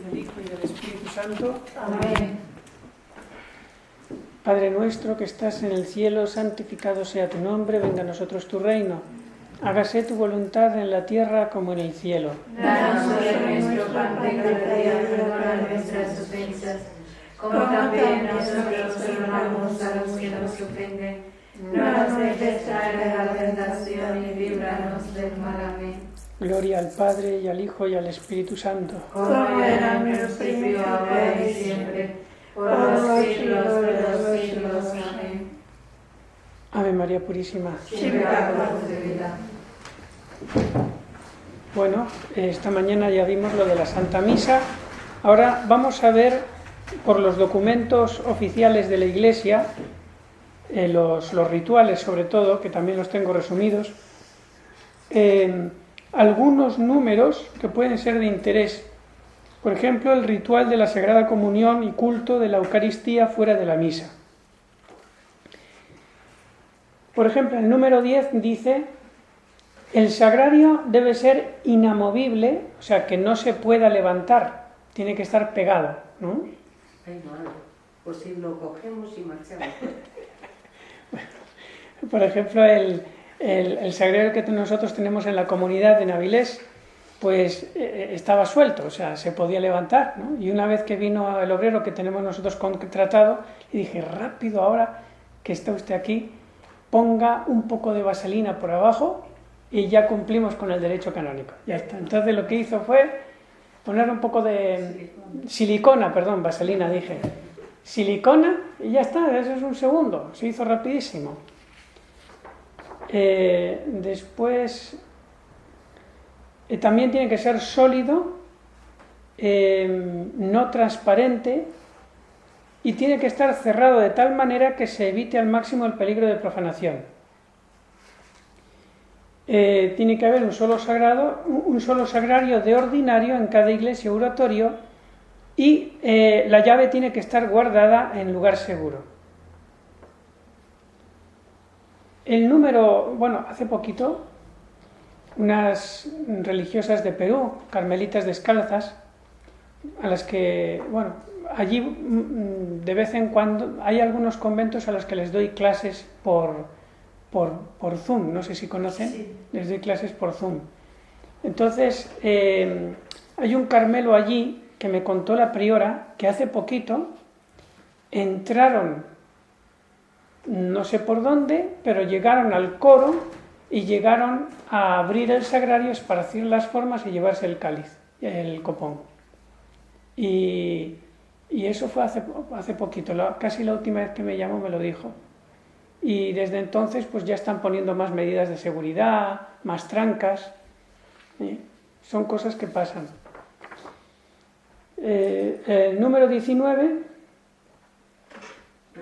del Hijo y del Espíritu Santo. Amén. Padre nuestro que estás en el cielo, santificado sea tu nombre, venga a nosotros tu reino. Hágase tu voluntad en la tierra como en el cielo. Danos hoy nuestro pan de cada día, perdona nuestras ofensas, como también nosotros perdonamos a los que nos ofenden. No nos dejes caer en la tentación y líbranos del mal. Amén. Gloria al Padre, y al Hijo, y al Espíritu Santo. Como era en el principio, ahora y siempre, por los siglos de los siglos. Amén. Ave María Purísima. Sin pecado concebida. Bueno, esta mañana ya vimos lo de la Santa Misa. Ahora vamos a ver por los documentos oficiales de la Iglesia, los rituales sobre todo, que también los tengo resumidos, algunos números que pueden ser de interés. Por ejemplo, el ritual de la Sagrada Comunión y culto de la Eucaristía fuera de la misa. Por ejemplo, el número 10 dice: el sagrario debe ser inamovible, o sea, que no se pueda levantar, tiene que estar pegado, ¿no? Ay, malo. Pues si lo cogemos y marchamos. Por ejemplo, el sagrario que nosotros tenemos en la comunidad de Navilés, pues estaba suelto, o sea, se podía levantar, ¿no? Y una vez que vino el obrero que tenemos nosotros contratado, le dije: rápido, ahora que está usted aquí, ponga un poco de vaselina por abajo y ya cumplimos con el derecho canónico. Ya está. Entonces lo que hizo fue poner un poco de vaselina dije. Silicona y ya está, eso es un segundo, se hizo rapidísimo. Después también tiene que ser sólido, no transparente, y tiene que estar cerrado de tal manera que se evite al máximo el peligro de profanación. Tiene que haber un solo sagrario de ordinario en cada iglesia o oratorio, y la llave tiene que estar guardada en lugar seguro. El número, hace poquito, unas religiosas de Perú, carmelitas descalzas, a las que, allí de vez en cuando hay algunos conventos a los que les doy clases por Zoom, no sé si conocen, sí. Les doy clases por Zoom. Entonces, hay un Carmelo allí que me contó la priora que hace poquito entraron, no sé por dónde, pero llegaron al coro y llegaron a abrir el sagrario, esparcir las formas y llevarse el cáliz, el copón. Y eso fue hace poquito, casi la última vez que me llamó me lo dijo. Y desde entonces pues ya están poniendo más medidas de seguridad, más trancas. Son cosas que pasan. El número 19,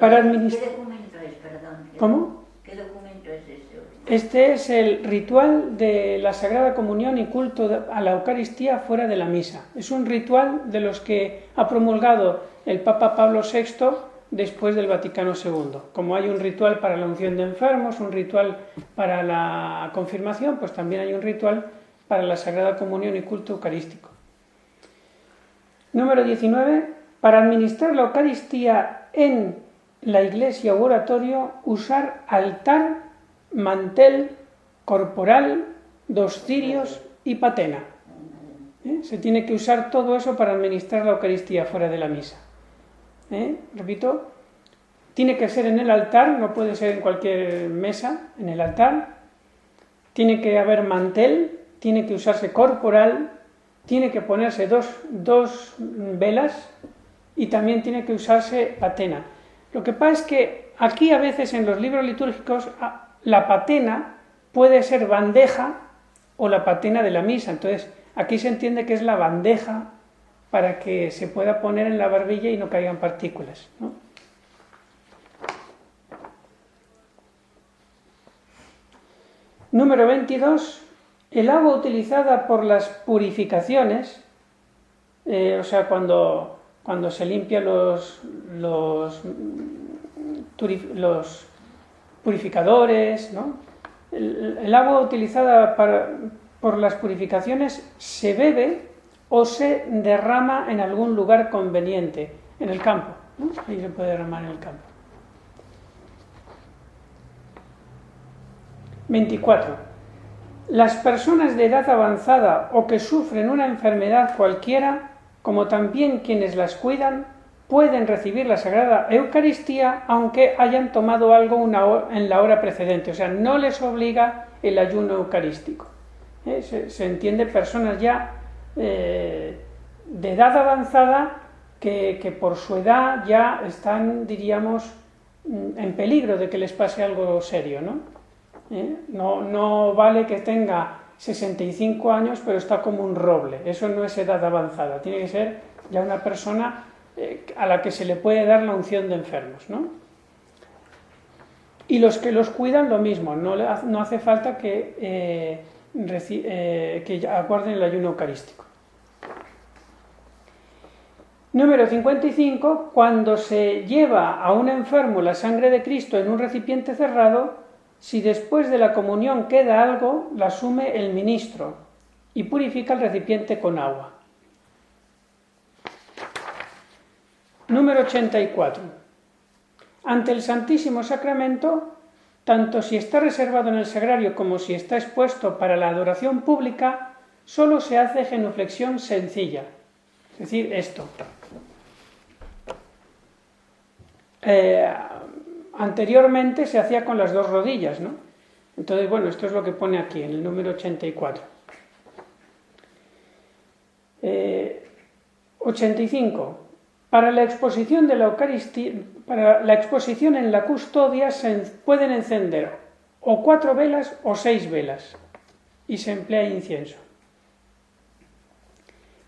para administrar... ¿Qué documento es, perdón? ¿Cómo? ¿Qué documento es ese? Este es el ritual de la Sagrada Comunión y culto a la Eucaristía fuera de la misa. Es un ritual de los que ha promulgado el Papa Pablo VI después del Vaticano II. Como hay un ritual para la unción de enfermos, un ritual para la confirmación, pues también hay un ritual para la Sagrada Comunión y culto eucarístico. Número 19. Para administrar la Eucaristía en la iglesia u oratorio, usar altar, mantel, corporal, 2 cirios y patena. Se tiene que usar todo eso para administrar la Eucaristía fuera de la misa. Repito, tiene que ser en el altar, no puede ser en cualquier mesa, en el altar. Tiene que haber mantel, tiene que usarse corporal, tiene que ponerse dos velas y también tiene que usarse patena. Lo que pasa es que aquí a veces en los libros litúrgicos la patena puede ser bandeja o la patena de la misa. Entonces aquí se entiende que es la bandeja para que se pueda poner en la barbilla y no caigan partículas, ¿no? Número 22. El agua utilizada por las purificaciones, o sea, cuando se limpian los purificadores, ¿no? El agua utilizada por las purificaciones se bebe o se derrama en algún lugar conveniente, en el campo, ¿no? Ahí se puede derramar en el campo. 24. Las personas de edad avanzada o que sufren una enfermedad cualquiera, como también quienes las cuidan, pueden recibir la Sagrada Eucaristía aunque hayan tomado algo en la hora precedente, o sea, no les obliga el ayuno eucarístico. Se entiende personas ya de edad avanzada que por su edad ya están, diríamos, en peligro de que les pase algo serio, ¿no? No vale que tenga 65 años pero está como un roble, eso no es edad avanzada, tiene que ser ya una persona a la que se le puede dar la unción de enfermos, ¿no? Y los que los cuidan lo mismo, no hace falta que aguarden el ayuno eucarístico. Número 55. Cuando se lleva a un enfermo la sangre de Cristo en un recipiente cerrado, si después de la comunión queda algo, la asume el ministro y purifica el recipiente con agua. Número 84. Ante el Santísimo Sacramento, tanto si está reservado en el sagrario como si está expuesto para la adoración pública, solo se hace genuflexión sencilla, es decir, esto. Anteriormente se hacía con las dos rodillas, ¿no? Entonces, bueno, esto es lo que pone aquí, en el número 84. 85. Para la exposición de la Eucaristía, para la exposición en la custodia se pueden encender o 4 velas o 6 velas y se emplea incienso.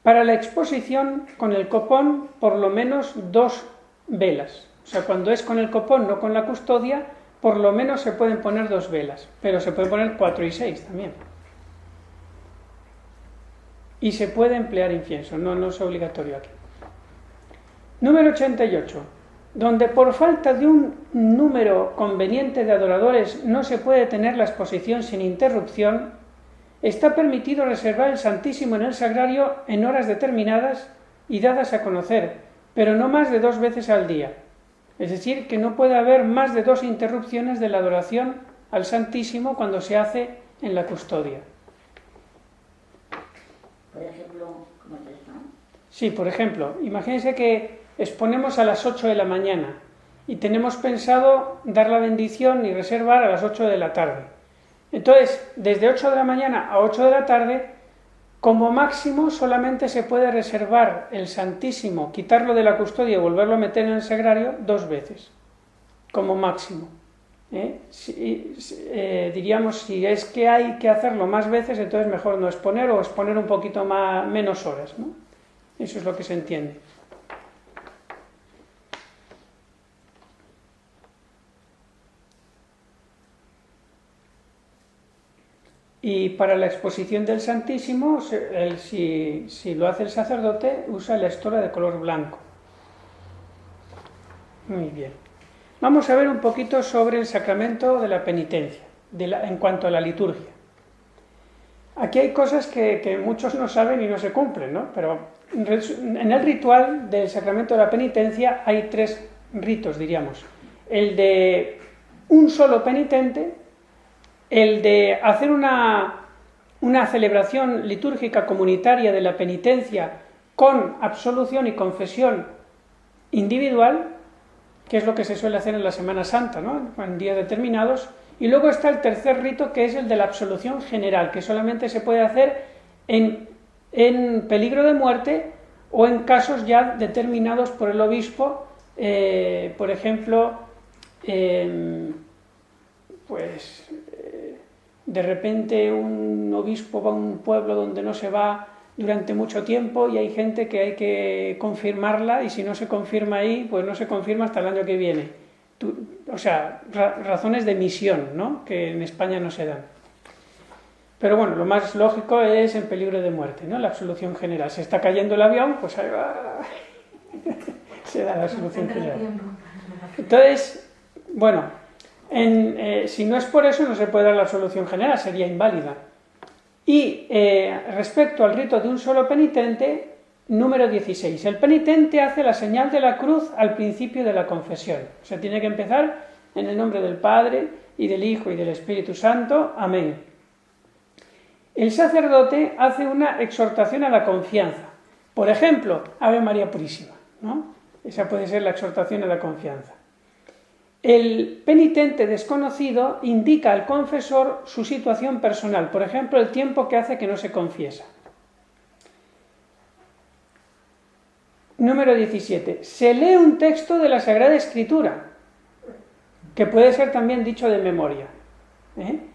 Para la exposición con el copón, por lo menos 2 velas. O sea, cuando es con el copón, no con la custodia, por lo menos se pueden poner 2 velas, pero se pueden poner 4 y 6 también. Y se puede emplear incienso, no es obligatorio aquí. Número 88. Donde por falta de un número conveniente de adoradores no se puede tener la exposición sin interrupción, está permitido reservar el Santísimo en el sagrario en horas determinadas y dadas a conocer, pero no más de 2 veces al día. Es decir, que no puede haber más de 2 interrupciones de la adoración al Santísimo cuando se hace en la custodia. Por ejemplo, ¿cómo es esto? Sí, por ejemplo, imagínense que exponemos a las 8 de la mañana y tenemos pensado dar la bendición y reservar a las 8 de la tarde. Entonces, desde 8 de la mañana a 8 de la tarde, como máximo solamente se puede reservar el Santísimo, quitarlo de la custodia y volverlo a meter en el sagrario 2 veces, como máximo. Diríamos, si es que hay que hacerlo más veces, entonces mejor no exponer o exponer un poquito menos horas, ¿no? Eso es lo que se entiende. Y para la exposición del Santísimo, si lo hace el sacerdote, usa la estola de color blanco. Muy bien. Vamos a ver un poquito sobre el sacramento de la penitencia, en cuanto a la liturgia. Aquí hay cosas que muchos no saben y no se cumplen, ¿no? Pero en el ritual del sacramento de la penitencia hay 3 ritos, diríamos. El de un solo penitente, el de hacer una celebración litúrgica comunitaria de la penitencia con absolución y confesión individual, que es lo que se suele hacer en la Semana Santa, ¿no? En días determinados. Y luego está el tercer rito, que es el de la absolución general, que solamente se puede hacer en peligro de muerte o en casos ya determinados por el obispo, por ejemplo, de repente un obispo va a un pueblo donde no se va durante mucho tiempo y hay gente que hay que confirmarla y si no se confirma ahí, pues no se confirma hasta el año que viene. O sea, razones de misión, ¿no? Que en España no se dan. Pero bueno, lo más lógico es en peligro de muerte, ¿no? La absolución general. Se está cayendo el avión, pues ahí va. Se da la absolución general. Entonces, bueno, si no es por eso no se puede dar la absolución general, sería inválida. Y respecto al rito de un solo penitente, número 16. El penitente hace la señal de la cruz al principio de la confesión. O sea, tiene que empezar en el nombre del Padre, y del Hijo, y del Espíritu Santo. Amén. El sacerdote hace una exhortación a la confianza. Por ejemplo, Ave María Purísima, ¿no? Esa puede ser la exhortación a la confianza. El penitente desconocido indica al confesor su situación personal, por ejemplo, el tiempo que hace que no se confiesa. Número 17. Se lee un texto de la Sagrada Escritura, que puede ser también dicho de memoria.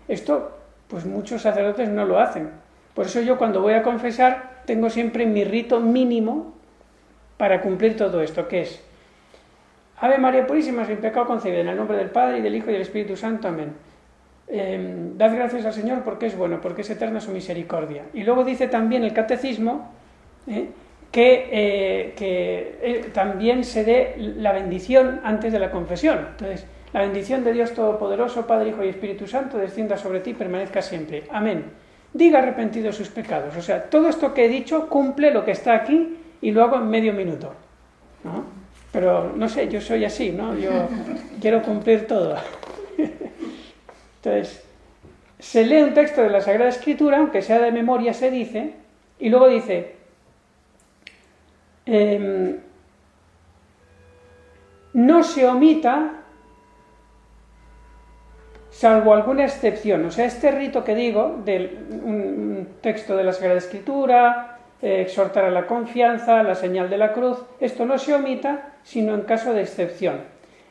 Esto, pues muchos sacerdotes no lo hacen. Por eso yo cuando voy a confesar tengo siempre mi rito mínimo para cumplir todo esto, que es Ave María Purísima, sin pecado concebida, en el nombre del Padre, y del Hijo, y del Espíritu Santo. Amén. Dad gracias al Señor porque es bueno, porque es eterna su misericordia. Y luego dice también el Catecismo que también se dé la bendición antes de la confesión. Entonces, la bendición de Dios Todopoderoso, Padre, Hijo y Espíritu Santo, descienda sobre ti y permanezca siempre. Amén. Diga arrepentido sus pecados. O sea, todo esto que he dicho cumple lo que está aquí y lo hago en medio minuto, ¿no? Pero, no sé, yo soy así, ¿no? Yo quiero cumplir todo. Entonces, se lee un texto de la Sagrada Escritura, aunque sea de memoria, se dice, y luego dice, no se omita salvo alguna excepción. O sea, este rito que digo, de un texto de la Sagrada Escritura, exhortar a la confianza, la señal de la cruz, esto no se omita, sino en caso de excepción.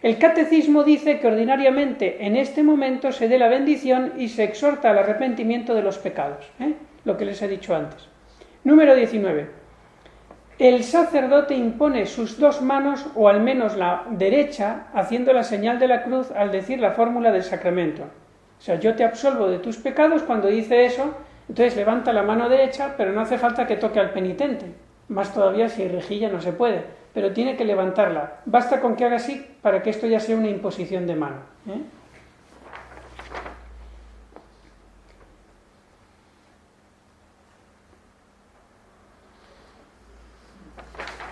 El Catecismo dice que ordinariamente en este momento se dé la bendición y se exhorta al arrepentimiento de los pecados, lo que les he dicho antes. Número 19. El sacerdote impone sus dos manos, o al menos la derecha, haciendo la señal de la cruz al decir la fórmula del sacramento. O sea, yo te absolvo de tus pecados. Cuando dice eso, entonces levanta la mano derecha, pero no hace falta que toque al penitente. Más todavía si rejilla no se puede, pero tiene que levantarla. Basta con que haga así para que esto ya sea una imposición de mano.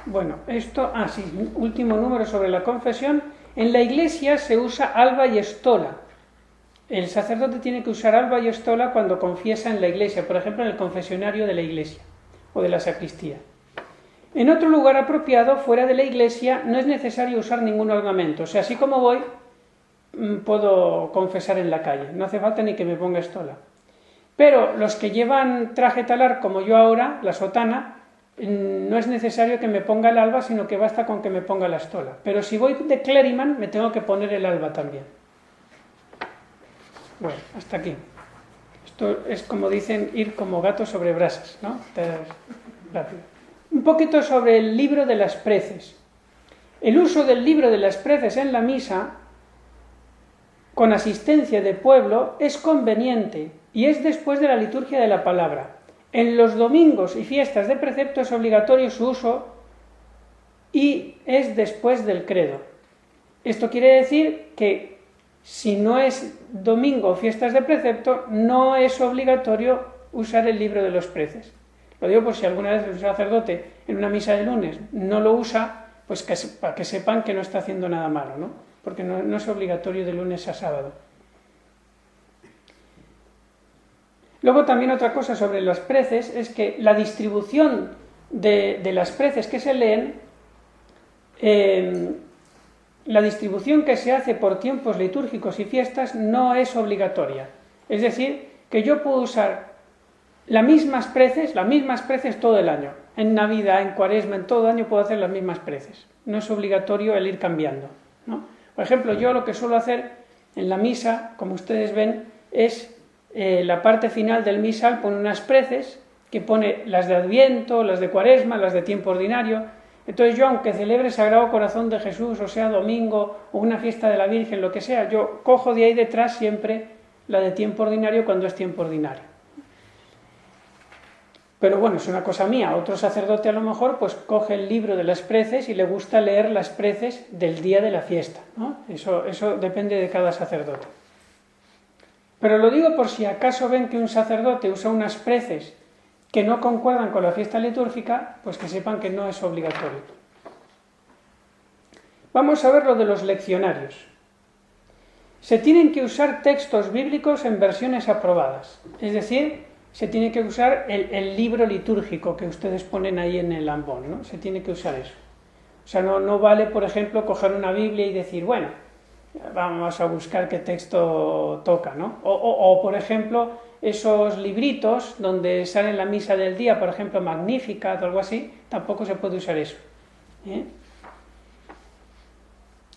Bueno, esto, sí, último número sobre la confesión. En la Iglesia se usa alba y estola. El sacerdote tiene que usar alba y estola cuando confiesa en la Iglesia, por ejemplo en el confesionario de la Iglesia o de la sacristía. En otro lugar apropiado, fuera de la Iglesia, no es necesario usar ningún ornamento. O sea, así como voy, puedo confesar en la calle. No hace falta ni que me ponga estola. Pero los que llevan traje talar, como yo ahora, la sotana, no es necesario que me ponga el alba, sino que basta con que me ponga la estola. Pero si voy de clériman, me tengo que poner el alba también. Bueno, hasta aquí. Esto es, como dicen, ir como gato sobre brasas, ¿no? Rápido. Un poquito sobre el libro de las preces. El uso del libro de las preces en la misa, con asistencia de pueblo, es conveniente y es después de la liturgia de la palabra. En los domingos y fiestas de precepto es obligatorio su uso y es después del credo. Esto quiere decir que si no es domingo o fiestas de precepto, no es obligatorio usar el libro de los preces. Lo digo por si alguna vez un sacerdote en una misa de lunes no lo usa, pues para que sepan que no está haciendo nada malo, ¿no? Porque no es obligatorio de lunes a sábado. Luego también otra cosa sobre las preces es que la distribución de las preces que se leen, la distribución que se hace por tiempos litúrgicos y fiestas no es obligatoria. Es decir, que yo puedo usar las mismas preces todo el año. En Navidad, en Cuaresma, en todo año puedo hacer las mismas preces. No es obligatorio el ir cambiando, ¿no? Por ejemplo, yo lo que suelo hacer en la misa, como ustedes ven, es la parte final del misal pone unas preces que pone las de Adviento, las de Cuaresma, las de tiempo ordinario. Entonces yo, aunque celebre Sagrado Corazón de Jesús, o sea domingo, o una fiesta de la Virgen, lo que sea, yo cojo de ahí detrás siempre la de tiempo ordinario cuando es tiempo ordinario. Pero bueno, es una cosa mía. Otro sacerdote a lo mejor pues coge el libro de las preces y le gusta leer las preces del día de la fiesta, ¿no? Eso depende de cada sacerdote. Pero lo digo por si acaso ven que un sacerdote usa unas preces que no concuerdan con la fiesta litúrgica, pues que sepan que no es obligatorio. Vamos a ver lo de los leccionarios. Se tienen que usar textos bíblicos en versiones aprobadas, es decir, se tiene que usar el libro litúrgico que ustedes ponen ahí en el ambón, ¿no? Se tiene que usar eso. O sea, no vale, por ejemplo, coger una Biblia y decir, bueno, vamos a buscar qué texto toca, ¿no? O por ejemplo, esos libritos donde sale la misa del día, por ejemplo, Magnificat o algo así, tampoco se puede usar eso.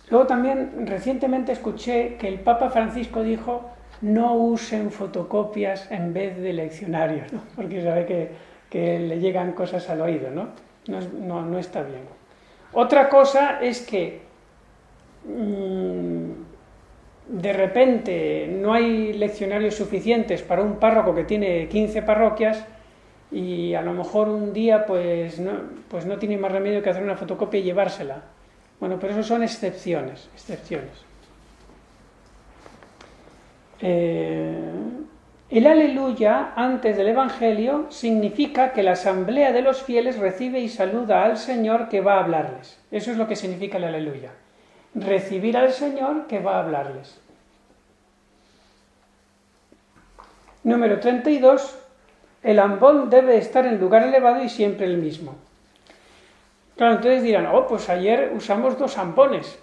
Luego también, recientemente escuché que el Papa Francisco dijo, no usen fotocopias en vez de leccionarios, ¿no? Porque sabe que le llegan cosas al oído, ¿no? No está bien. Otra cosa es que de repente no hay leccionarios suficientes para un párroco que tiene 15 parroquias y a lo mejor un día pues no tiene más remedio que hacer una fotocopia y llevársela. Bueno, pero eso son excepciones. El aleluya antes del Evangelio significa que la asamblea de los fieles recibe y saluda al Señor que va a hablarles. Eso es lo que significa el aleluya. Recibir al Señor que va a hablarles. Número 32. El ambón debe estar en lugar elevado y siempre el mismo. Claro, entonces dirán, pues ayer usamos 2 ambones,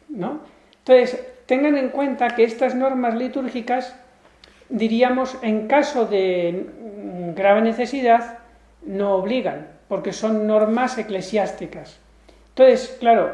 ¿no? Entonces, tengan en cuenta que estas normas litúrgicas, diríamos, en caso de grave necesidad, no obligan, porque son normas eclesiásticas. Entonces, claro,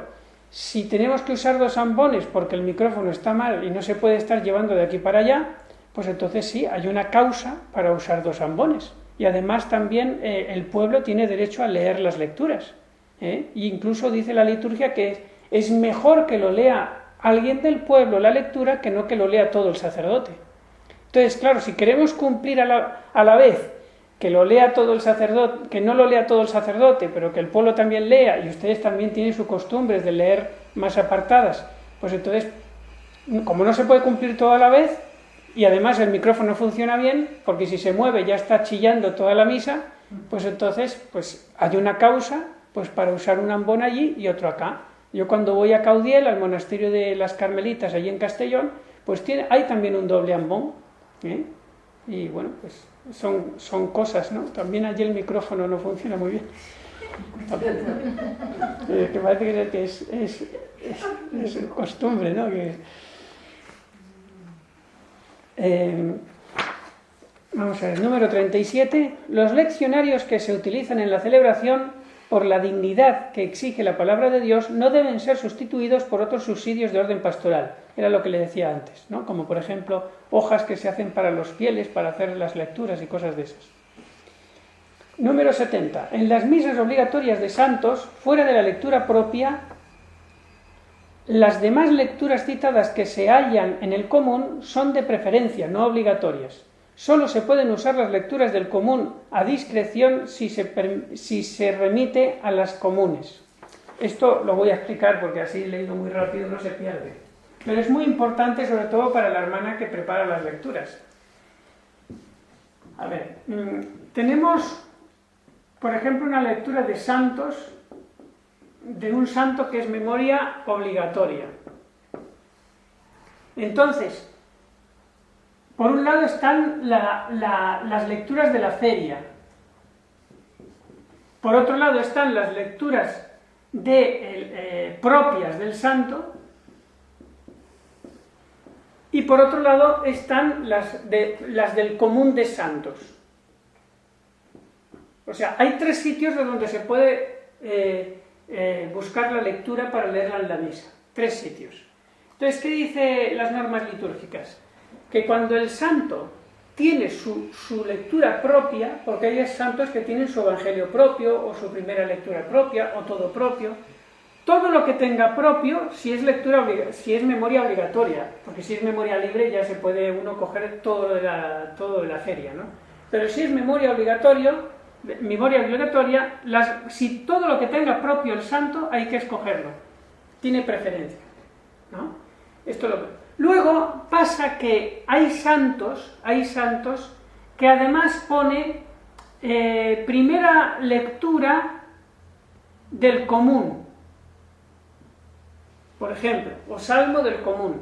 si tenemos que usar 2 ambones porque el micrófono está mal y no se puede estar llevando de aquí para allá, pues entonces sí, hay una causa para usar 2 ambones. Y además también el pueblo tiene derecho a leer las lecturas. Y incluso dice la liturgia que es mejor que lo lea alguien del pueblo la lectura que no que lo lea todo el sacerdote. Entonces, claro, si queremos cumplir a la vez que lo lea todo el sacerdote, que no lo lea todo el sacerdote, pero que el pueblo también lea, y ustedes también tienen sus costumbres de leer más apartadas, pues entonces, como no se puede cumplir todo a la vez, y además el micrófono funciona bien, porque si se mueve ya está chillando toda la misa, pues entonces pues hay una causa pues para usar un ambón allí y otro acá. Yo cuando voy a Caudiel, al monasterio de las Carmelitas, allí en Castellón, pues hay también un doble ambón, y bueno, pues son cosas, ¿no? También allí el micrófono no funciona muy bien. Que parece que es costumbre, ¿no? Vamos a ver, número 37. Los leccionarios que se utilizan en la celebración por la dignidad que exige la palabra de Dios no deben ser sustituidos por otros subsidios de orden pastoral. Era lo que le decía antes, ¿no? Como por ejemplo hojas que se hacen para los fieles para hacer las lecturas y cosas de esas. Número 70. En las misas obligatorias de santos, fuera de la lectura propia, las demás lecturas citadas que se hallan en el común son de preferencia, no obligatorias. Solo se pueden usar las lecturas del común a discreción si se remite a las comunes. Esto lo voy a explicar porque así leído muy rápido no se pierde. Pero es muy importante sobre todo para la hermana que prepara las lecturas. A ver, tenemos, por ejemplo, una lectura de santos, de un santo que es memoria obligatoria. Entonces, por un lado están las lecturas de la feria. Por otro lado están las lecturas propias del santo. Y por otro lado están las del común de santos. O sea, hay 3 sitios de donde se puede buscar la lectura para leerla en la misa. 3 sitios. Entonces, ¿qué dice las normas litúrgicas? Que cuando el santo tiene su lectura propia, porque hay santos que tienen su evangelio propio, o su primera lectura propia, o todo propio, todo lo que tenga propio, si es memoria obligatoria, porque si es memoria libre ya se puede uno coger todo de la feria, ¿no? Pero si es memoria obligatoria, si todo lo que tenga propio el santo hay que escogerlo, tiene preferencia, ¿no? Luego pasa que hay santos que además pone primera lectura del común, por ejemplo, o salmo del común,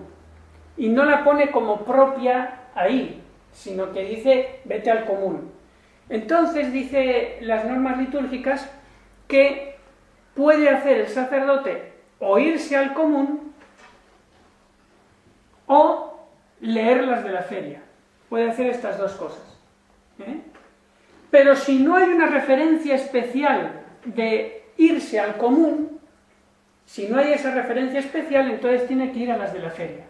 y no la pone como propia ahí, sino que dice vete al común. Entonces dice las normas litúrgicas que puede hacer el sacerdote o irse al común o leer las de la feria. Puede hacer estas dos cosas. Pero si no hay una referencia especial de irse al común, si no hay esa referencia especial, entonces tiene que ir a las de la feria.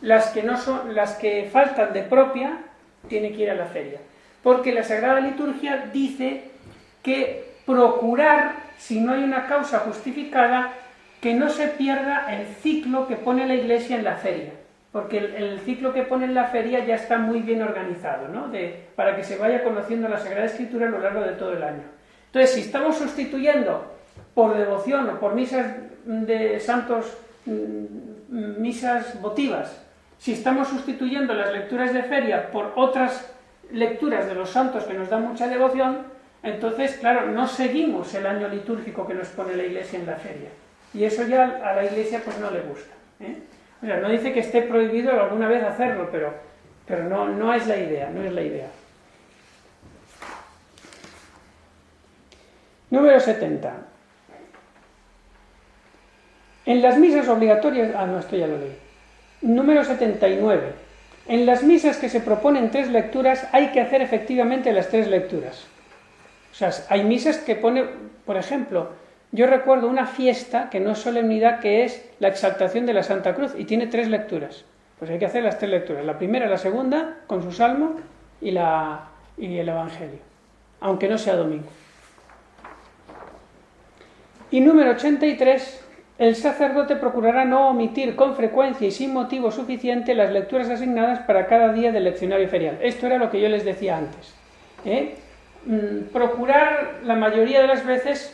Las que faltan de propia, tiene que ir a la feria. Porque la Sagrada Liturgia dice que procurar, si no hay una causa justificada, que no se pierda el ciclo que pone la Iglesia en la feria. Porque el ciclo que pone en la feria ya está muy bien organizado, ¿no? Para que se vaya conociendo la Sagrada Escritura a lo largo de todo el año. Entonces, si estamos sustituyendo por devoción o por misas de santos, misas votivas, si estamos sustituyendo las lecturas de feria por otras lecturas de los santos que nos dan mucha devoción, entonces, claro, no seguimos el año litúrgico que nos pone la Iglesia en la feria. Y eso ya a la Iglesia pues no le gusta. O sea, no dice que esté prohibido alguna vez hacerlo, pero no es la idea, no es la idea. Número 70. En las misas obligatorias... esto ya lo leí. Número 79. En las misas que se proponen 3 lecturas hay que hacer efectivamente las 3 lecturas. O sea, hay misas que pone, por ejemplo, yo recuerdo una fiesta que no es solemnidad, que es la exaltación de la Santa Cruz, y tiene 3 lecturas. Pues hay que hacer las 3 lecturas. La primera, la segunda, con su salmo, y el Evangelio. Aunque no sea domingo. Y número 83. El sacerdote procurará no omitir con frecuencia y sin motivo suficiente las lecturas asignadas para cada día del leccionario ferial. Esto era lo que yo les decía antes. Procurar la mayoría de las veces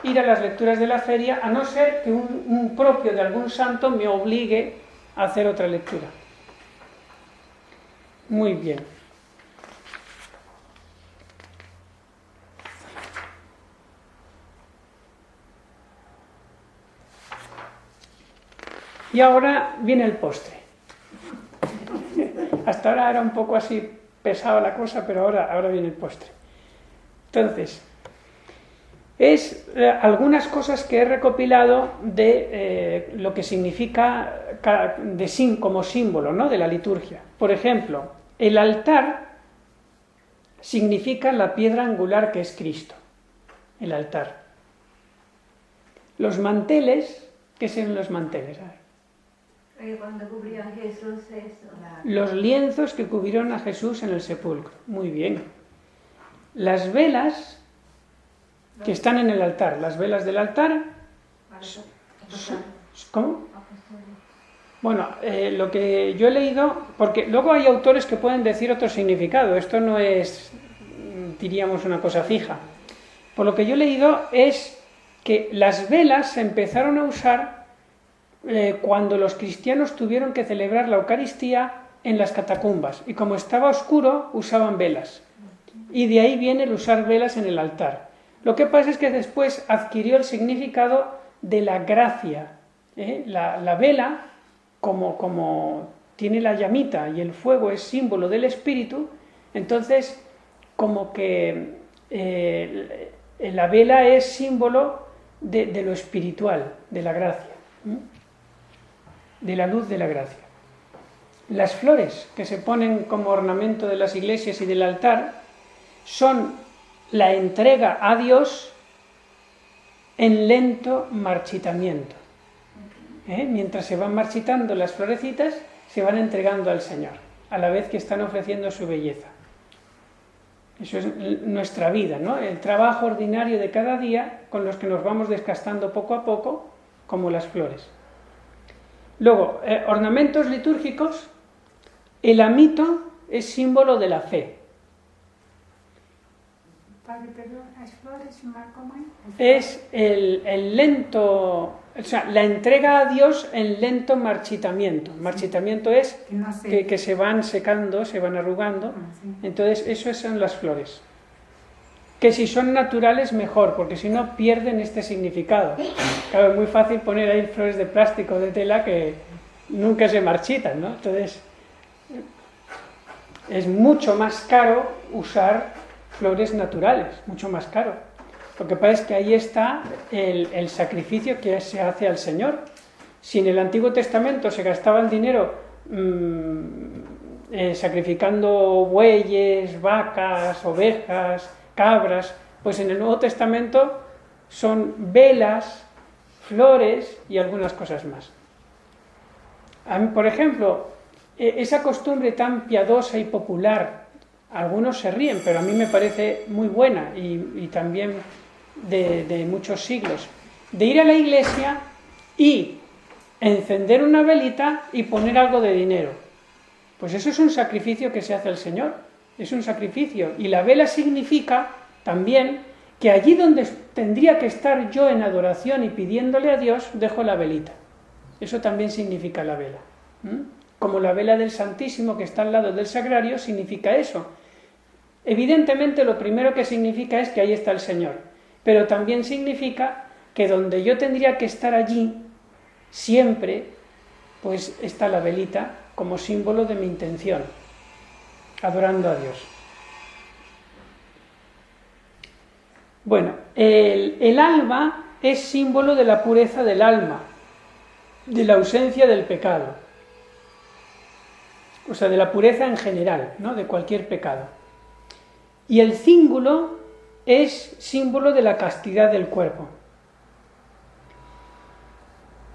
ir a las lecturas de la feria, a no ser que un propio de algún santo me obligue a hacer otra lectura. Muy bien. Y ahora viene el postre. Hasta ahora era un poco así pesado la cosa, pero ahora viene el postre. Entonces, algunas cosas que he recopilado de lo que significa como símbolo, ¿no?, de la liturgia. Por ejemplo, el altar significa la piedra angular que es Cristo. El altar. Los manteles, ¿qué son los manteles? Cuando cubrió a Jesús eso. Los lienzos que cubrieron a Jesús en el sepulcro. Muy bien. Las velas que están en el altar, las velas del altar. ¿Cómo? Bueno, lo que yo he leído, porque luego hay autores que pueden decir otro significado, esto no es, diríamos, una cosa fija. Por lo que yo he leído es que las velas se empezaron a usar cuando los cristianos tuvieron que celebrar la Eucaristía en las catacumbas, y como estaba oscuro usaban velas, y de ahí viene el usar velas en el altar. Lo que pasa es que después adquirió el significado de la gracia. La vela, como tiene la llamita y el fuego es símbolo del Espíritu, entonces como que la vela es símbolo de lo espiritual, de la gracia, de la luz de la gracia. Las flores que se ponen como ornamento de las iglesias y del altar son la entrega a Dios en lento marchitamiento. Mientras se van marchitando las florecitas, se van entregando al Señor, a la vez que están ofreciendo su belleza. Eso es nuestra vida, ¿no? El trabajo ordinario de cada día, con los que nos vamos desgastando poco a poco, como las flores. Luego, ornamentos litúrgicos. El amito es símbolo de la fe. Padre, perdón, ¿las flores, ¿cómo es? Es el lento o sea, la entrega a Dios en lento marchitamiento. Marchitamiento es que se van secando, se van arrugando. Entonces, eso son las flores. Que si son naturales, mejor, porque si no pierden este significado. Claro, es muy fácil poner ahí flores de plástico, de tela, que nunca se marchitan, ¿no? Entonces, es mucho más caro usar flores naturales, mucho más caro. Lo que pasa es que ahí está el sacrificio que se hace al Señor. Si en el Antiguo Testamento se gastaba el dinero sacrificando bueyes, vacas, ovejas, cabras, pues en el Nuevo Testamento son velas, flores y algunas cosas más. Por ejemplo, esa costumbre tan piadosa y popular, algunos se ríen, pero a mí me parece muy buena y también de muchos siglos, de ir a la iglesia y encender una velita y poner algo de dinero. Pues eso es un sacrificio que se hace al Señor, es un sacrificio. Y la vela significa también que allí donde tendría que estar yo en adoración y pidiéndole a Dios, dejo la velita. Eso también significa la vela. Como la vela del Santísimo que está al lado del sagrario, significa eso. Evidentemente lo primero que significa es que ahí está el Señor, pero también significa que donde yo tendría que estar allí, siempre, pues está la velita como símbolo de mi intención, adorando a Dios. Bueno, el alba es símbolo de la pureza del alma, de la ausencia del pecado, o sea, de la pureza en general, ¿no? De cualquier pecado. Y el cíngulo es símbolo de la castidad del cuerpo.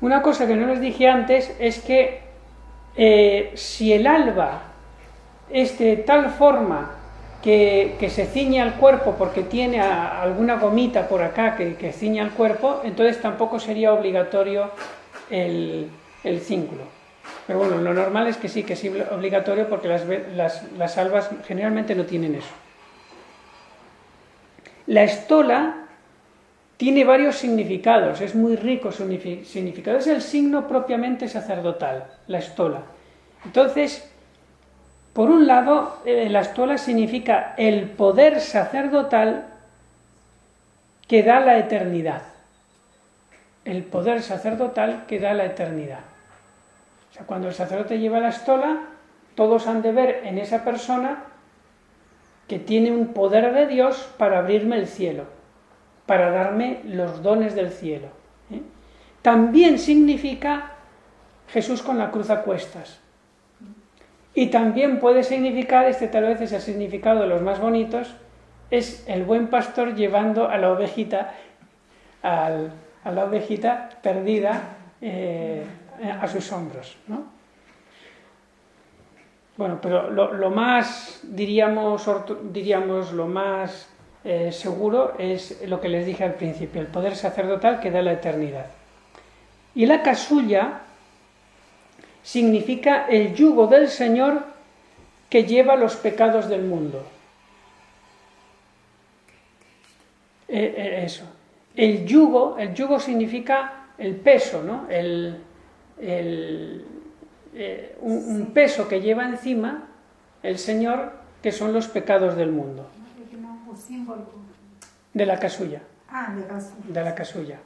Una cosa que no les dije antes es que si el alba es de tal forma que se ciñe al cuerpo porque tiene alguna gomita por acá que ciñe al cuerpo, entonces tampoco sería obligatorio el cíngulo. Pero bueno, lo normal es que sí obligatorio porque las albas generalmente no tienen eso. La estola tiene varios significados, es muy rico su significado, es el signo propiamente sacerdotal, la estola. Entonces, por un lado, la estola significa el poder sacerdotal que da la eternidad. El poder sacerdotal que da la eternidad. O sea, cuando el sacerdote lleva la estola, todos han de ver en esa persona que tiene un poder de Dios para abrirme el cielo, para darme los dones del cielo. También significa Jesús con la cruz a cuestas. Y también puede significar, tal vez es el significado de los más bonitos, es el buen pastor llevando a la ovejita, a la ovejita perdida a sus hombros, ¿no? Bueno, pero lo más, diríamos, lo más seguro es lo que les dije al principio, el poder sacerdotal que da la eternidad. Y la casulla significa el yugo del Señor que lleva los pecados del mundo. Eso. El yugo significa el peso, ¿no? Un peso que lleva encima el Señor, que son los pecados del mundo. De la casulla. De la casulla.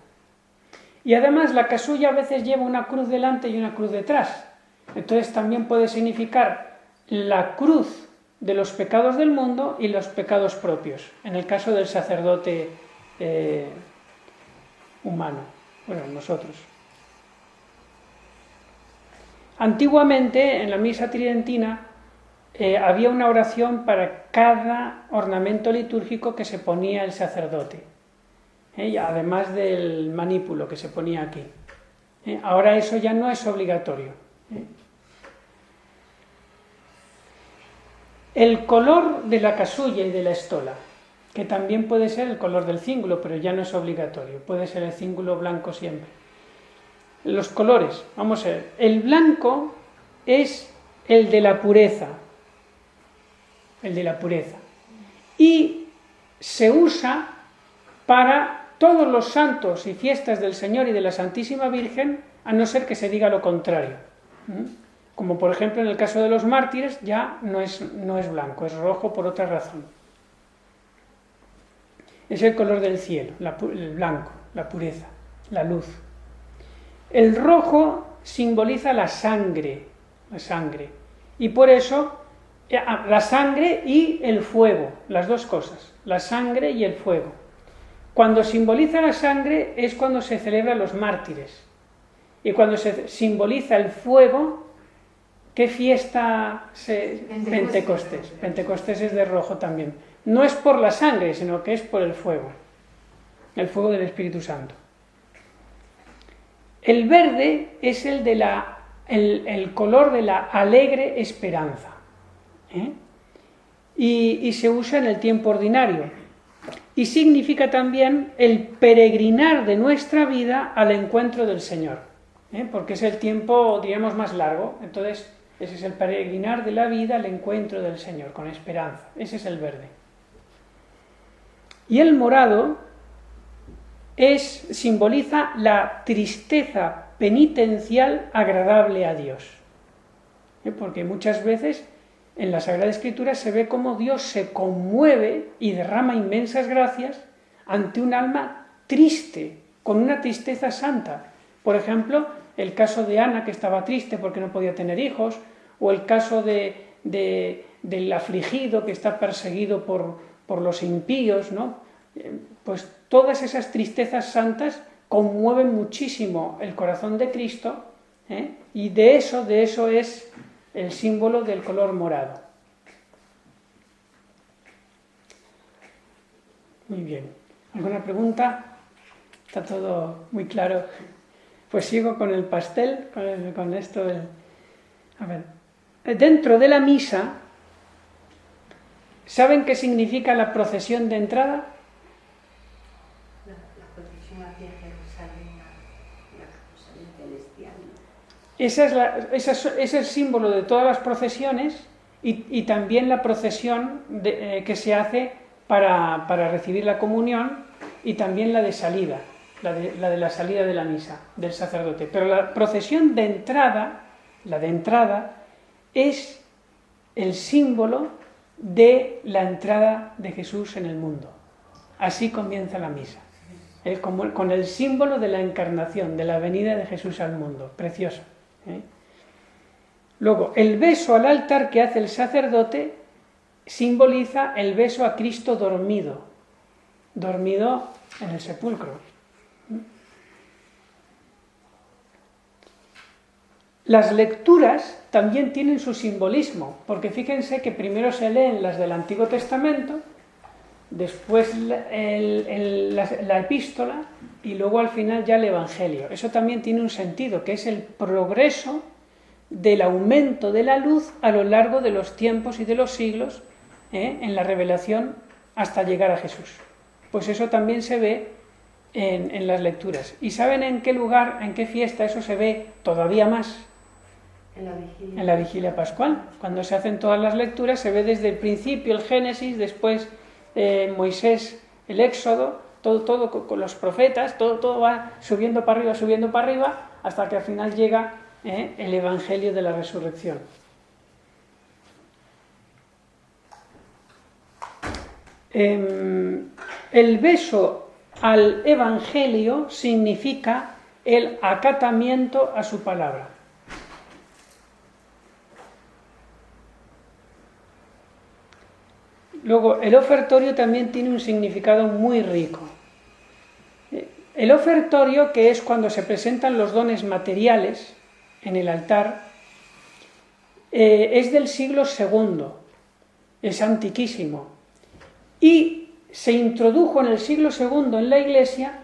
Y además la casulla a veces lleva una cruz delante y una cruz detrás. Entonces también puede significar la cruz de los pecados del mundo y los pecados propios, en el caso del sacerdote humano, bueno, nosotros. Antiguamente, en la misa tridentina, había una oración para cada ornamento litúrgico que se ponía el sacerdote, además del manípulo que se ponía aquí. Ahora eso ya no es obligatorio. El color de la casulla y de la estola, que también puede ser el color del cíngulo, pero ya no es obligatorio, puede ser el cíngulo blanco siempre. Los colores, vamos a ver, el blanco es el de la pureza, y se usa para todos los santos y fiestas del Señor y de la Santísima Virgen, a no ser que se diga lo contrario. Como por ejemplo en el caso de los mártires, ya no es blanco, es rojo por otra razón. Es el color del cielo, el blanco, la pureza, la luz. El rojo simboliza la sangre, y por eso la sangre y el fuego, las dos cosas, la sangre y el fuego. Cuando simboliza la sangre es cuando se celebran los mártires, y cuando se simboliza el fuego, ¿qué fiesta? Pentecostés. Pentecostés es de rojo también. No es por la sangre, sino que es por el fuego del Espíritu Santo. El verde es el color de la alegre esperanza, y se usa en el tiempo ordinario, y significa también el peregrinar de nuestra vida al encuentro del Señor, porque es el tiempo, diríamos, más largo. Entonces ese es el peregrinar de la vida al encuentro del Señor, con esperanza. Ese es el verde. Y el morado simboliza la tristeza penitencial agradable a Dios. Porque muchas veces en la Sagrada Escritura se ve cómo Dios se conmueve y derrama inmensas gracias ante un alma triste, con una tristeza santa. Por ejemplo, el caso de Ana, que estaba triste porque no podía tener hijos, o el caso del afligido que está perseguido por los impíos, ¿no? Pues todas esas tristezas santas conmueven muchísimo el corazón de Cristo, y de eso es el símbolo del color morado. Muy bien. ¿Alguna pregunta? Está todo muy claro. Pues sigo con el pastel, con esto. A ver. Dentro de la misa, ¿saben qué significa la procesión de entrada? La procesión hacia Jerusalén, la Jerusalén celestial. Ese es el símbolo de todas las procesiones, y también la procesión que se hace para recibir la comunión, y también la de salida, la de la salida de la misa del sacerdote. Pero la procesión de entrada, es el símbolo de la entrada de Jesús en el mundo. Así comienza la misa, con el símbolo de la encarnación, de la venida de Jesús al mundo. Precioso. Luego, el beso al altar que hace el sacerdote simboliza el beso a Cristo dormido en el sepulcro. Las lecturas también tienen su simbolismo, porque fíjense que primero se leen las del Antiguo Testamento, después la epístola, y luego al final ya el Evangelio. Eso también tiene un sentido, que es el progreso del aumento de la luz a lo largo de los tiempos y de los siglos, en la revelación hasta llegar a Jesús. Pues eso también se ve en las lecturas. ¿Y saben en qué lugar, en qué fiesta eso se ve todavía más? En la vigilia pascual. Cuando se hacen todas las lecturas se ve desde el principio el Génesis, después Moisés, el Éxodo, todo con los profetas, todo va subiendo para arriba, hasta que al final llega el Evangelio de la Resurrección. El beso al Evangelio significa el acatamiento a su palabra. Luego, el ofertorio también tiene un significado muy rico. El ofertorio, que es cuando se presentan los dones materiales en el altar, es del siglo II, es antiquísimo, y se introdujo en el siglo II en la Iglesia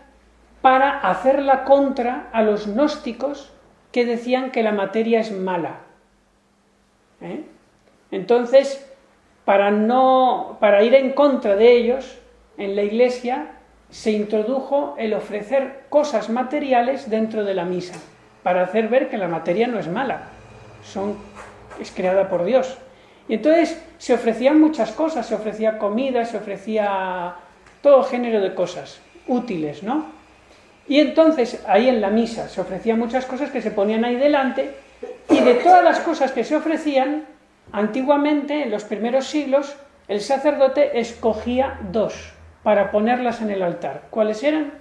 para hacer la contra a los gnósticos que decían que la materia es mala. Entonces, para ir en contra de ellos, en la Iglesia se introdujo el ofrecer cosas materiales dentro de la misa, para hacer ver que la materia no es mala, es creada por Dios. Y entonces se ofrecían muchas cosas, se ofrecía comida, se ofrecía todo género de cosas. útiles, ¿no? Y entonces ahí en la misa se ofrecían muchas cosas que se ponían ahí delante, y de todas las cosas que se ofrecían, antiguamente, en los primeros siglos, el sacerdote escogía 2 para ponerlas en el altar. ¿Cuáles eran?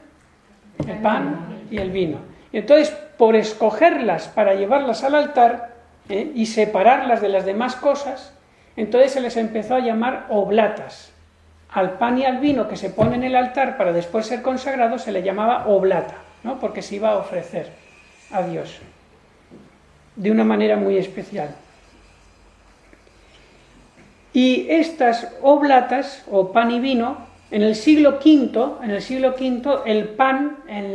El pan y el vino. Y entonces, por escogerlas para llevarlas al altar y separarlas de las demás cosas, entonces se les empezó a llamar oblatas. Al pan y al vino que se pone en el altar para después ser consagrado se le llamaba oblata, ¿no? Porque se iba a ofrecer a Dios de una manera muy especial. Y estas oblatas, o pan y vino, en el siglo V, el pan en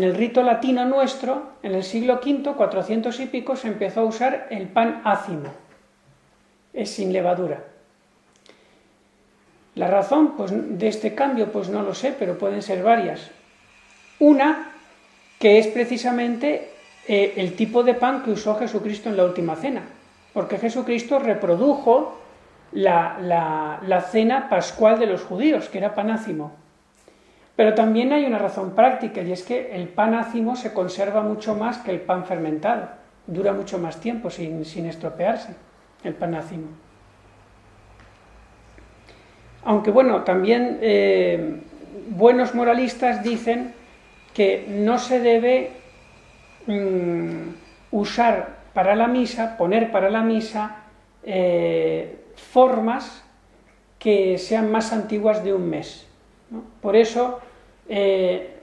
el rito latino nuestro, en el siglo V, 400 y pico, se empezó a usar el pan ácimo, es sin levadura. La razón de este cambio, pues no lo sé, pero pueden ser varias. Una, que es precisamente el tipo de pan que usó Jesucristo en la última cena, porque Jesucristo reprodujo la cena pascual de los judíos, que era pan ácimo. Pero también hay una razón práctica, y es que el pan ácimo se conserva mucho más que el pan fermentado, dura mucho más tiempo sin estropearse, el pan ácimo. Aunque bueno, también buenos moralistas dicen que no se debe usar para la misa, poner para la misa formas que sean más antiguas de un mes, ¿no? Por eso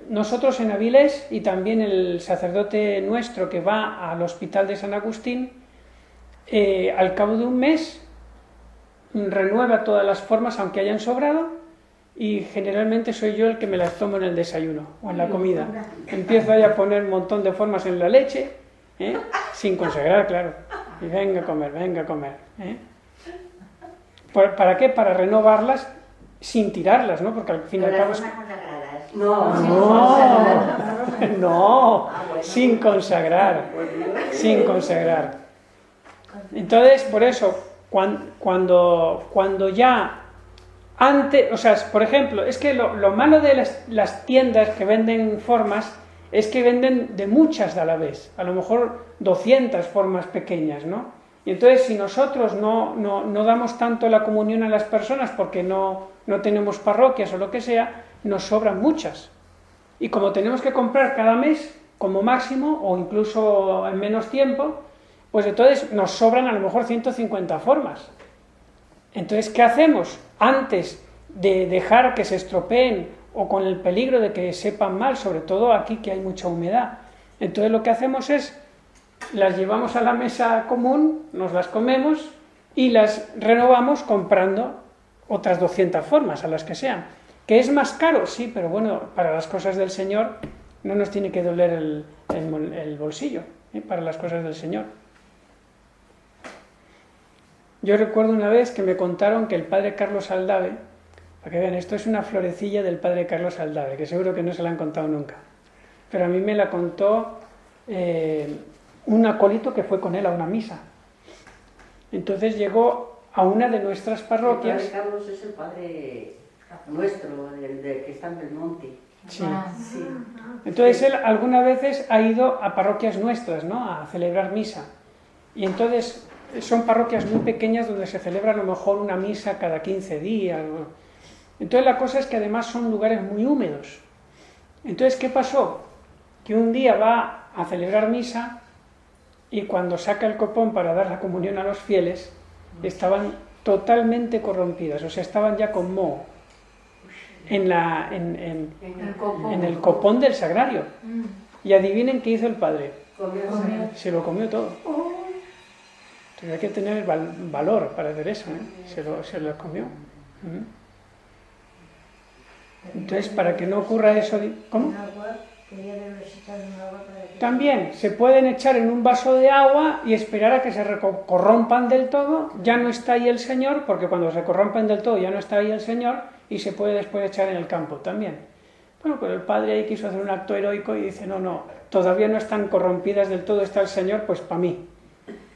nosotros en Avilés, y también el sacerdote nuestro que va al hospital de San Agustín, al cabo de un mes renueva todas las formas aunque hayan sobrado, y generalmente soy yo el que me las tomo en el desayuno o en la comida. Empiezo ahí a poner un montón de formas en la leche, sin consagrar, claro, y venga a comer, ¿Para qué? Para renovarlas sin tirarlas, ¿no? Porque al fin y al cabo... No, sin consagrar. Entonces, por eso, cuando ya antes, o sea, por ejemplo, es que lo malo de las tiendas que venden formas es que venden de muchas a la vez, a lo mejor 200 formas pequeñas, ¿no? Y entonces, si nosotros no damos tanto la comunión a las personas porque no tenemos parroquias o lo que sea, nos sobran muchas. Y como tenemos que comprar cada mes, como máximo, o incluso en menos tiempo, pues entonces nos sobran a lo mejor 150 formas. Entonces, ¿qué hacemos? Antes de dejar que se estropeen o con el peligro de que sepan mal, sobre todo aquí que hay mucha humedad, entonces lo que hacemos es, las llevamos a la mesa común, nos las comemos y las renovamos comprando otras 200 formas, a las que sean. ¿Que es más caro? Sí, pero bueno, para las cosas del Señor no nos tiene que doler el bolsillo, para las cosas del Señor. Yo recuerdo una vez que me contaron que el padre Carlos Aldave, para que vean, esto es una florecilla del padre Carlos Aldave, que seguro que no se la han contado nunca, pero a mí me la contó un acólito que fue con él a una misa. Entonces llegó a una de nuestras parroquias. El padre Carlos es el padre nuestro, el que está en Belmonte. Sí. Sí. Entonces él algunas veces ha ido a parroquias nuestras, ¿no?, a celebrar misa. Y entonces son parroquias muy pequeñas donde se celebra a lo mejor una misa cada 15 días. Entonces la cosa es que además son lugares muy húmedos. Entonces, ¿qué pasó? Que un día va a celebrar misa y cuando saca el copón para dar la comunión a los fieles, estaban totalmente corrompidas, o sea, estaban ya con moho en el copón del sagrario. Y adivinen qué hizo el padre. Se lo comió todo. Entonces hay que tener valor para hacer eso, se lo comió. Entonces, para que no ocurra eso... ¿Cómo? También se pueden echar en un vaso de agua y esperar a que se corrompan del todo. Ya no está ahí el Señor, porque cuando se corrompen del todo ya no está ahí el Señor, y se puede después echar en el campo también. Bueno, pero el padre ahí quiso hacer un acto heroico y dice, no, todavía no están corrompidas del todo, está el Señor, pues para mí.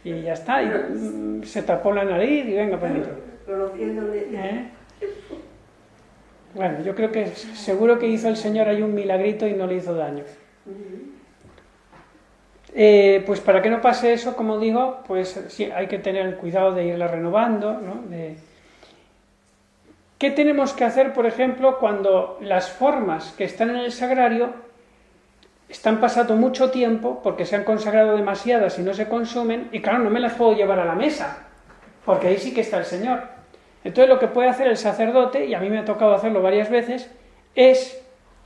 Y ya está, y se tapó la nariz y venga para adentro. Bueno, yo creo que seguro que hizo el Señor ahí un milagrito y no le hizo daño. Pues para que no pase eso, como digo, pues sí, hay que tener el cuidado de irla renovando, ¿no? ¿Qué tenemos que hacer, por ejemplo, cuando las formas que están en el sagrario están pasando mucho tiempo porque se han consagrado demasiadas y no se consumen, y claro, no me las puedo llevar a la mesa, porque ahí sí que está el Señor? Entonces lo que puede hacer el sacerdote, y a mí me ha tocado hacerlo varias veces, es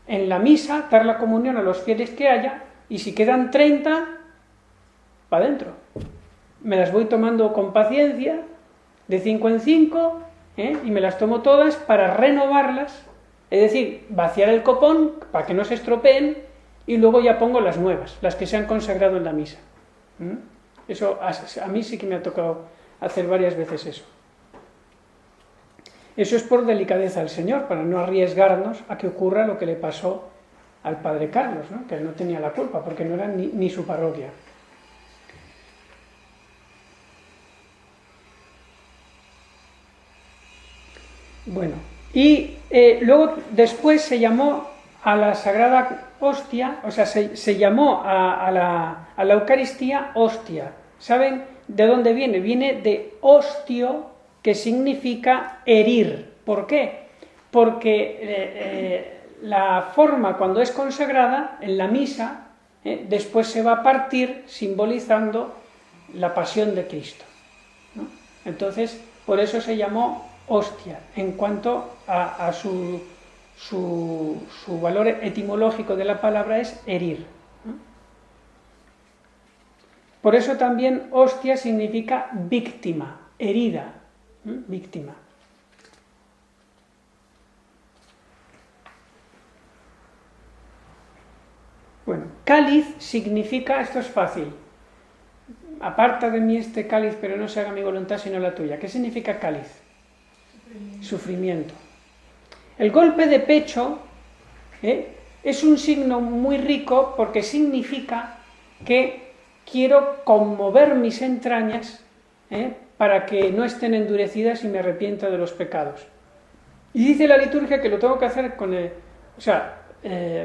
en la misa dar la comunión a los fieles que haya, y si quedan 30, para adentro. Me las voy tomando con paciencia, de 5 en 5, y me las tomo todas para renovarlas, es decir, vaciar el copón para que no se estropeen, y luego ya pongo las nuevas, las que se han consagrado en la misa. Eso a mí sí que me ha tocado hacer varias veces eso. Eso es por delicadeza al Señor, para no arriesgarnos a que ocurra lo que le pasó al padre Carlos, ¿no? Que él no tenía la culpa, porque no era ni su parroquia. Bueno, y luego después se llamó a la Sagrada Hostia, o sea, se llamó a la Eucaristía hostia. ¿Saben de dónde viene? Viene de hostio, que significa herir. ¿Por qué? Porque la forma, cuando es consagrada en la misa, después se va a partir simbolizando la pasión de Cristo, ¿no? Entonces, por eso se llamó hostia, en cuanto a su valor etimológico de la palabra es herir, ¿no? Por eso también hostia significa víctima, herida, ¿no? Víctima. Bueno, cáliz significa, esto es fácil, aparta de mí este cáliz, pero no se haga mi voluntad sino la tuya. ¿Qué significa cáliz? Sufrimiento. El golpe de pecho es un signo muy rico porque significa que quiero conmover mis entrañas para que no estén endurecidas y me arrepienta de los pecados. Y dice la liturgia que lo tengo que hacer con el... O sea,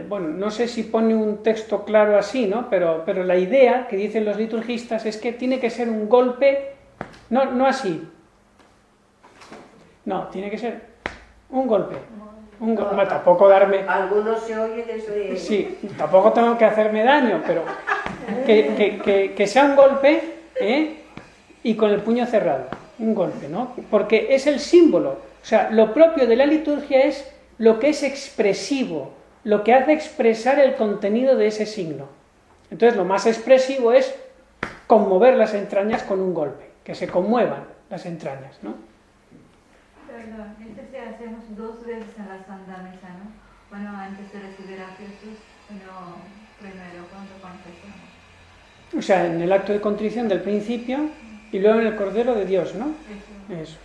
bueno, no sé si pone un texto claro así, ¿no? Pero la idea que dicen los liturgistas es que tiene que ser un golpe, no así. No, tiene que ser un golpe. Bueno, tampoco darme... Algunos se oye desde... Sí, tampoco tengo que hacerme daño, pero que sea un golpe y con el puño cerrado. Un golpe, ¿no? Porque es el símbolo. O sea, lo propio de la liturgia es lo que es expresivo, lo que hace expresar el contenido de ese signo. Entonces, lo más expresivo es conmover las entrañas con un golpe, que se conmuevan las entrañas, ¿no? Perdón, entonces hacemos 2 veces en la Santa Misa, ¿no? Bueno, antes de recibir a Jesús, bueno, primero cuando confesamos. O sea, en el acto de contrición del principio y luego en el Cordero de Dios, ¿no? Eso.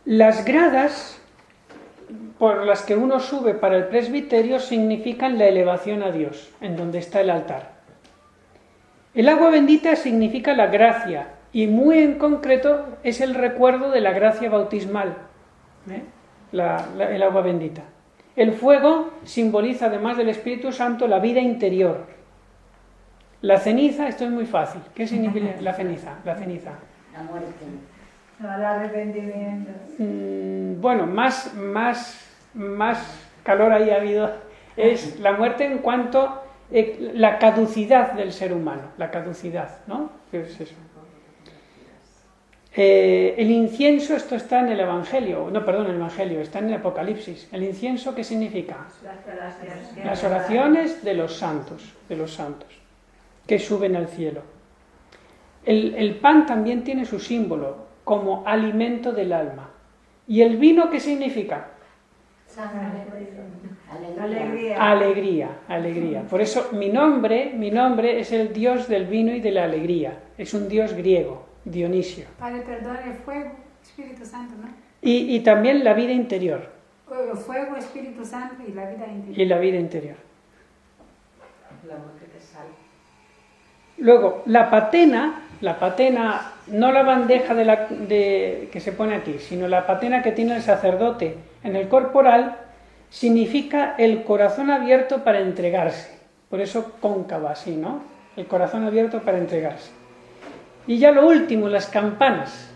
Las gradas por las que uno sube para el presbiterio significan la elevación a Dios, en donde está el altar. El agua bendita significa la gracia, y muy en concreto es el recuerdo de la gracia bautismal, el agua bendita. El fuego simboliza, además del Espíritu Santo, la vida interior. La ceniza, esto es muy fácil. ¿Qué significa la ceniza? La ceniza. La muerte. No, el arrepentimiento. Bueno, más calor ahí ha habido. Es la muerte en cuanto la caducidad del ser humano. La caducidad, ¿no? ¿Qué es eso? El incienso, esto está en el Evangelio, no, perdón, el Evangelio, está en el Apocalipsis. ¿El incienso qué significa? Las oraciones de los santos, que suben al cielo. El pan también tiene su símbolo, como alimento del alma. ¿Y el vino qué significa? Alegría. Por eso mi nombre es el dios del vino y de la alegría. Es un dios griego. Dionisio. Padre, perdón, el fuego, Espíritu Santo, ¿no? Y también la vida interior. El fuego, Espíritu Santo y la vida interior. Y la vida interior. La muerte de sal. Luego, la patena La patena, no la bandeja que se pone aquí, sino la patena que tiene el sacerdote en el corporal, significa el corazón abierto para entregarse. Por eso cóncava así, ¿no? El corazón abierto para entregarse. Y ya lo último, las campanas.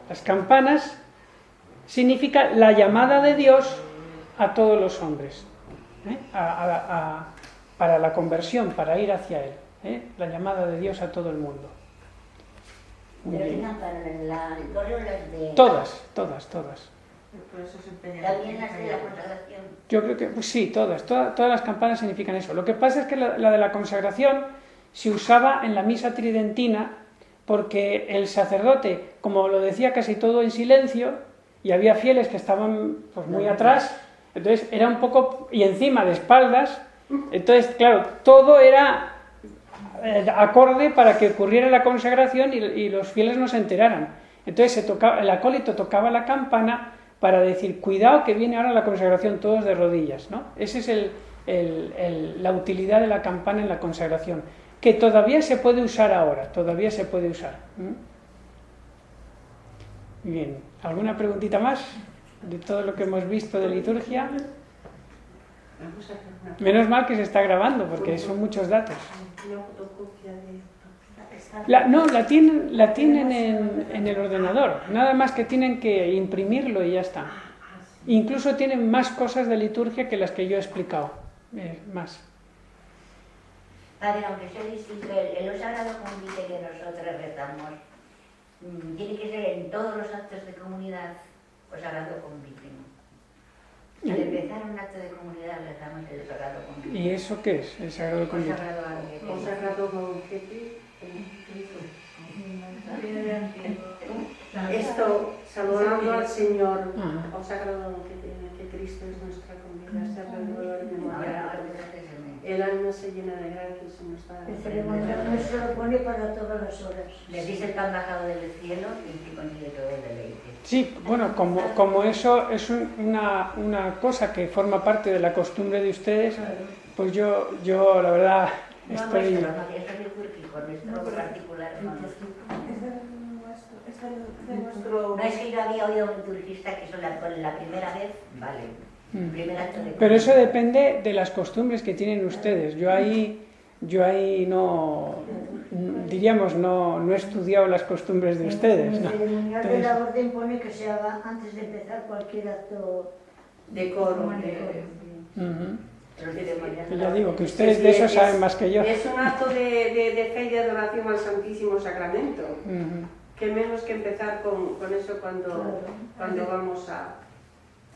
Las campanas significa la llamada de Dios a todos los hombres, para la conversión, para ir hacia Él, la llamada de Dios a todo el mundo. Pero una para la las de... Todas. Por eso se empeña. También las de la consagración. Yo creo que pues sí, todas las campanas significan eso. Lo que pasa es que la de la consagración se usaba en la misa tridentina porque el sacerdote, como lo decía casi todo en silencio, y había fieles que estaban pues muy atrás, entonces era un poco, y encima de espaldas, entonces claro, todo era acorde para que ocurriera la consagración y los fieles no se enteraran. Entonces el acólito tocaba la campana para decir, cuidado que viene ahora la consagración, todos de rodillas, ¿no? Esa es la utilidad de la campana en la consagración, que todavía se puede usar ahora, todavía se puede usar. Bien, ¿alguna preguntita más de todo lo que hemos visto de liturgia? Menos mal que se está grabando, porque son muchos datos. La tienen en el ordenador, nada más que tienen que imprimirlo y ya está. Incluso tienen más cosas de liturgia que las que yo he explicado, más. Padre, aunque sea distinto, el sagrado convite que nosotros rezamos, tiene que ser en todos los actos de comunidad o sagrado convite. Al empezar un acto de comunidad rezamos el sagrado convite. ¿Y eso qué es, el sagrado convite? O sagrado convite. Esto, saludando al Señor, o sagrado que Cristo es nuestra comida, se renueva en memoria. El alma se llena de gracia, se nos da. El ceremonia nuestro lo pone para todas las horas. Decís el pan bajado del cielo y que contiene todo el deleite. Sí, bueno, como eso es una cosa que forma parte de la costumbre de ustedes, pues yo la verdad estoy... No, es litúrgico, nuestro particular. No es que yo había oído a un liturgista que son la primera vez, vale. Pero eso depende de las costumbres que tienen ustedes. Yo ahí no, diríamos, no he estudiado las costumbres de ustedes, ¿no? El ceremonial de la orden pone que se haga antes de empezar cualquier acto de coro. Ya digo que ustedes de eso saben más que yo. Es un acto de fe y de adoración al Santísimo Sacramento. Que menos que empezar con eso cuando vamos a...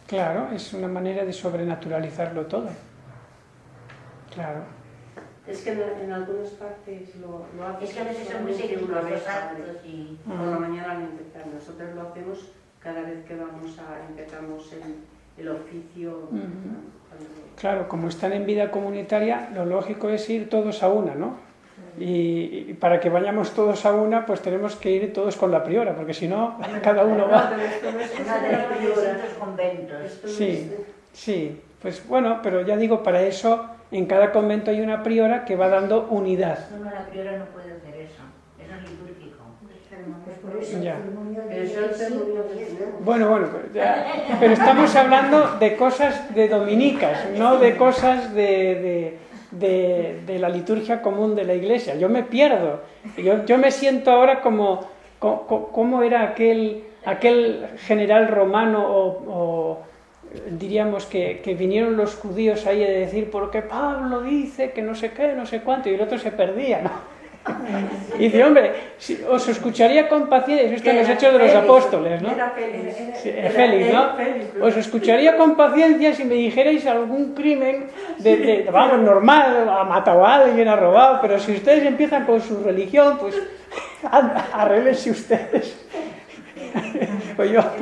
Claro, es una manera de sobrenaturalizarlo todo. Claro. Es que en algunas partes lo hacen. Es que a veces son muy seguidos los actos y... Por la mañana al empezar. Nosotros lo hacemos cada vez que empezamos el oficio. Claro, como están en vida comunitaria, lo lógico es ir todos a una, ¿no? Y para que vayamos todos a una, pues tenemos que ir todos con la priora, porque si no, cada uno va. Sí, pues bueno, pero ya digo, para eso en cada convento hay una priora que va dando unidad. No, la priora no puede hacer eso es litúrgico. Pues por eso Ya. el Bueno, pero estamos hablando de cosas de dominicas, no de cosas de la liturgia común de la Iglesia. Yo me pierdo. Yo me siento ahora como era aquel general romano o diríamos que vinieron los judíos ahí a decir porque Pablo dice que no sé qué, no sé cuánto, y el otro se perdía, ¿no? Y dice, hombre, os escucharía con paciencia, esto en los Hechos de los Apóstoles, ¿no? Félix, ¿no? Os escucharía con paciencia si me dijerais algún crimen vamos, normal, ha matado a alguien, ha robado, pero si ustedes empiezan con su religión, pues arréglense ustedes. Pues yo un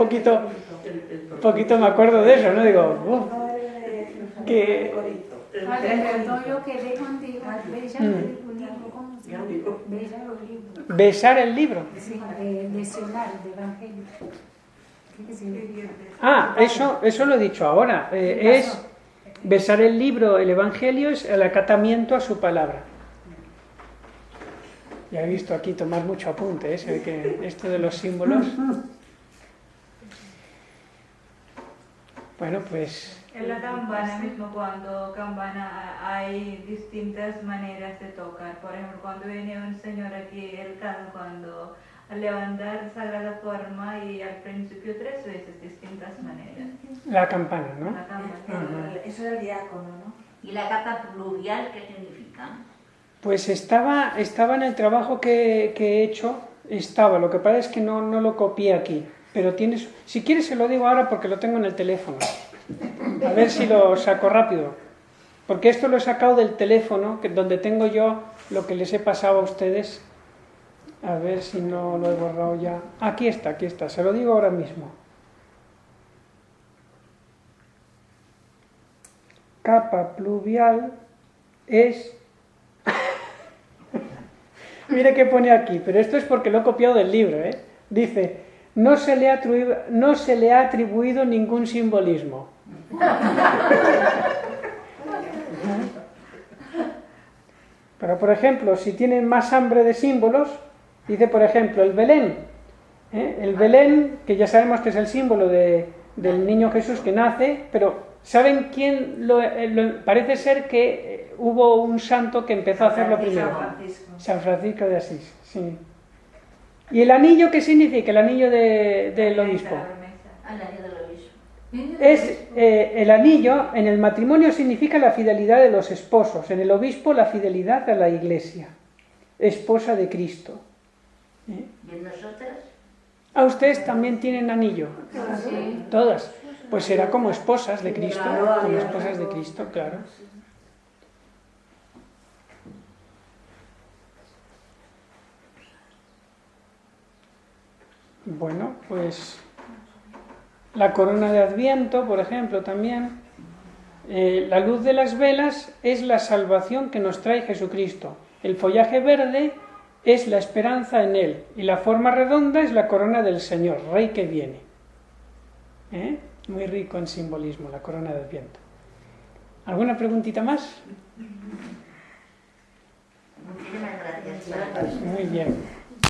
poquito me acuerdo de eso, ¿no? Digo, que... Padre, pero todo lo que ve contigo, besar el libro, ¿cómo se llama? Besar el libro. Besar el libro. Sí, de leccionar, de evangelio. ¿Qué significa? Eso lo he dicho ahora. Es besar el libro, el evangelio, es el acatamiento a su palabra. Ya he visto aquí tomar mucho apunte, ¿eh? Se ve que esto de los símbolos... Bueno, pues... En la campana mismo, cuando campana hay distintas maneras de tocar. Por ejemplo, cuando viene un señor aquí, él canta cuando al levantar sagrada forma y al principio 3 veces, distintas maneras. La campana, ¿no? La campana. Eso era el diácono, ¿no? ¿Y la capa pluvial qué significa? Pues estaba en el trabajo que he hecho, lo que pasa es que no lo copié aquí, pero tienes, si quieres se lo digo ahora porque lo tengo en el teléfono, a ver si lo saco rápido, porque esto lo he sacado del teléfono, donde tengo yo lo que les he pasado a ustedes, a ver si no lo he borrado ya, aquí está, se lo digo ahora mismo. Capa pluvial es... Mire qué pone aquí, pero esto es porque lo he copiado del libro, ¿eh? Dice, no se le ha atribuido ningún simbolismo. Pero, por ejemplo, si tienen más hambre de símbolos, dice, por ejemplo, el Belén. El Belén, que ya sabemos que es el símbolo del niño Jesús que nace, pero ¿saben quién parece ser que hubo un santo que empezó a hacerlo primero? San Francisco de Asís, sí. ¿Y el anillo qué significa? El anillo del obispo. Al año del obispo. El anillo en el matrimonio significa la fidelidad de los esposos, en el obispo la fidelidad a la iglesia, esposa de Cristo. ¿Y en nosotras? ¿A ustedes también tienen anillo? Sí. Todas. Pues será como esposas de Cristo, como esposas de Cristo, claro. Bueno, pues la corona de Adviento, por ejemplo, también. La luz de las velas es la salvación que nos trae Jesucristo. El follaje verde es la esperanza en Él. Y la forma redonda es la corona del Señor, Rey que viene. Muy rico en simbolismo, la corona de Adviento. ¿Alguna preguntita más? Muchísimas gracias. Muy bien.